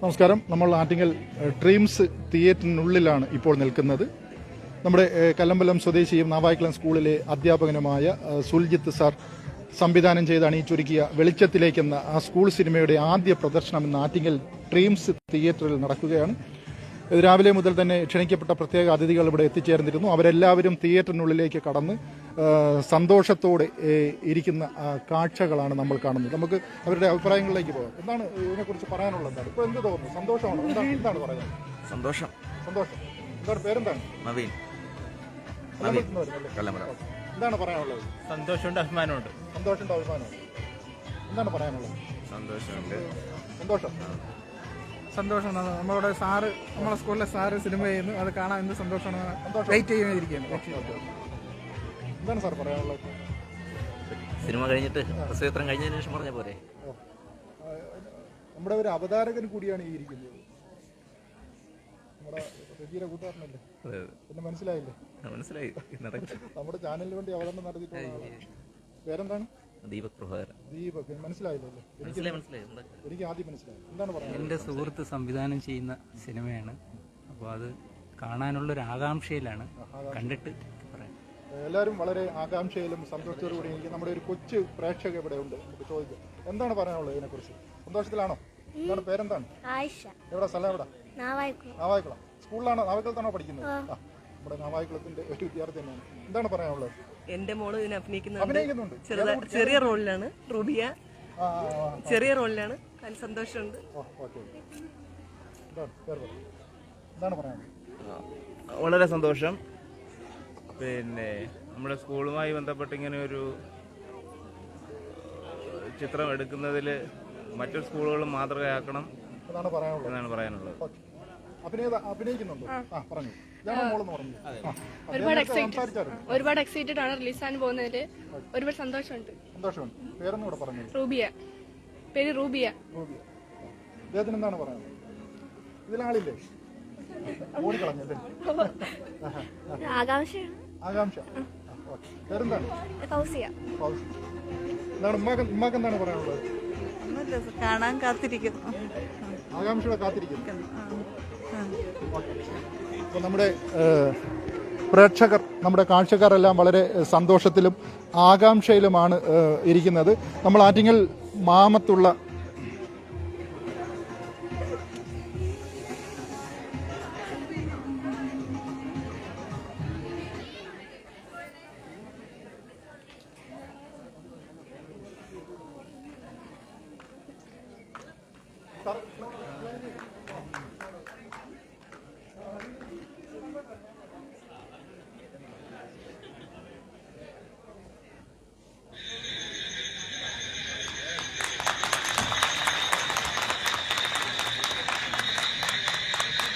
നമസ്കാരം. നമ്മൾ ആറ്റിങ്ങൽ ഡ്രീംസ് തിയേറ്ററിനുള്ളിലാണ് ഇപ്പോൾ നിൽക്കുന്നത്. നമ്മുടെ കല്ലമ്പലം സ്വദേശിയും നാവായിക്കുളം സ്കൂളിലെ അധ്യാപകനുമായ സുൽജിത്ത് സാർ സംവിധാനം ചെയ്ത് അണിയിച്ചൊരുക്കിയ വെളിച്ചത്തിലേക്കെന്ന ആ സ്കൂൾ സിനിമയുടെ ആദ്യ പ്രദർശനം ഇന്ന് ആറ്റിങ്ങൽ ഡ്രീംസ് തിയേറ്ററിൽ നടക്കുകയാണ്. രാവിലെ മുതൽ തന്നെ ക്ഷണിക്കപ്പെട്ട പ്രത്യേക അതിഥികൾ ഇവിടെ എത്തിച്ചേർന്നിരുന്നു. അവരെല്ലാവരും തിയേറ്ററിനുള്ളിലേക്ക് കടന്ന് സന്തോഷത്തോടെ ഇരിക്കുന്ന കാഴ്ചകളാണ് നമ്മൾ കാണുന്നത്. നമുക്ക് അവരുടെ അഭിപ്രായങ്ങളിലേക്ക് പോകാം. എന്താണ് ഇതിനെക്കുറിച്ച് പറയാനുള്ളത്? എന്താണ് ഇപ്പോൾ എന്ത് തോന്നുന്നു? സന്തോഷമാണോ? എന്താണ് പറയുന്നത്? സന്തോഷം. എന്താണ് പേരെന്താണ്? നവീൻ. എന്താണ് പറയാനുള്ളത്? സന്തോഷമുണ്ട്, അഭിമാനമുണ്ട്. എന്താണ് പറയാനുള്ളത്? സന്തോഷം. നമ്മളുടെ സാറ്, നമ്മളെ സ്കൂളിലെ സാറ് സിനിമ ചെയ്യുന്നു, അത് കാണാൻ എന്ത് സന്തോഷമാണ്. വെയിറ്റ് ചെയ്യുന്നിരിക്കുകയാണ്. എന്താണ് സാർ പറയാനുള്ളത്? സിനിമ കഴിഞ്ഞിട്ട് പ്രസവത്രം കഴിഞ്ഞതിന് ശേഷം പറഞ്ഞ പോലെ നമ്മുടെ ഒരു അവതാരകൻ കൂടിയാണ് ഈ ഇരിക്കുന്നത്. നമ്മുടെ രജിയുടെ കൂട്ടുകാരനല്ലേ? പിന്നെ മനസ്സിലായില്ലേ? മനസ്സിലായി. നമ്മുടെ ചാനലിന് വേണ്ടി അവതരണം നടത്തിയിട്ടുള്ള പേരെന്താണ്? ദീപക് പ്രഭാകരൻ. ദീപക്. മനസ്സിലായില്ലല്ലോ? എനിക്ക് ആദ്യം മനസ്സിലായി. എന്താണ് പറയുന്നത്? എൻ്റെ സുഹൃത്ത് സംവിധാനം ചെയ്യുന്ന സിനിമയാണ്. അപ്പോൾ അത് കാണാനുള്ളൊരു ആകാംക്ഷയിലാണ്. കണ്ടിട്ട് പറയാം. എല്ലാവരും വളരെ ആകാംക്ഷയിലും സന്തോഷത്തോടു കൂടി എനിക്ക് നമ്മുടെ ഒരു കൊച്ചു പ്രേക്ഷക ഇവിടെ ഉണ്ട്. നമുക്ക് ചോദിക്കാം, എന്താണ് പറയാനുള്ളത് ഇതിനെക്കുറിച്ച്? സന്തോഷത്തിലാണോ? എന്താണ് പേരെന്താണ്? ആയിഷ. എവിടെ സ്ഥലം? എവിടെ? നാവായിക്കുളം. സ്കൂളിലാണോ? നാവായിക്കുളത്താണോ പഠിക്കുന്നത്? നമ്മുടെ നാവായിക്കുളത്തിന്റെ ഒരു വിദ്യാർത്ഥി തന്നെയാണ്. എന്താണ് പറയാനുള്ളത്? എന്റെ മോള് ഇതിനെ അഭിനയിക്കുന്നുണ്ട്. ചെറിയ റോളിലാണ്. റൂബിയ ചെറിയ റോളിലാണ്. അതിൽ സന്തോഷമുണ്ട്. എന്താണ് പറയാനുള്ളത്? വളരെ സന്തോഷം. പിന്നെ നമ്മുടെ സ്കൂളുമായി ബന്ധപ്പെട്ട് ഇങ്ങനെ ഒരു ചിത്രം എടുക്കുന്നതിൽ മറ്റു സ്കൂളുകളും മാതൃകയാക്കണം എന്നാണ് പറയാനുള്ളത്. അഭിനയിക്കുന്നുണ്ടോ? പറഞ്ഞു. ഒരുപാട് എക്സൈറ്റഡ് ആണ് റിലീസാൻ പോകുന്നതിൽ. ഒരുപാട് സന്തോഷമുണ്ട്. പേരൊന്നും കൂടെ പറഞ്ഞു. റൂബിയ. പേര് റൂബിയ. അദ്ദേഹത്തിന് എന്താണ് പറയുന്നത്? ഇതിലാളില്ലേ? ഓടിക്കളഞ്ഞല്ലേ? ആകാംക്ഷ. പേരെന്താണ്? എന്താണ് ഉമ്മാക്ക് എന്താണ് പറയാനുള്ളത്? കാണാൻ കാത്തിരിക്കുന്നു. ആകാംക്ഷയുടെ കാത്തിരിക്കുന്നു. അപ്പോൾ നമ്മുടെ പ്രേക്ഷകർ, നമ്മുടെ കാഴ്ചക്കാരെല്ലാം വളരെ സന്തോഷത്തിലും ആകാംക്ഷയിലുമാണ് ഇരിക്കുന്നത്. നമ്മൾ ആറ്റിങ്ങൽ മാമത്തുള്ള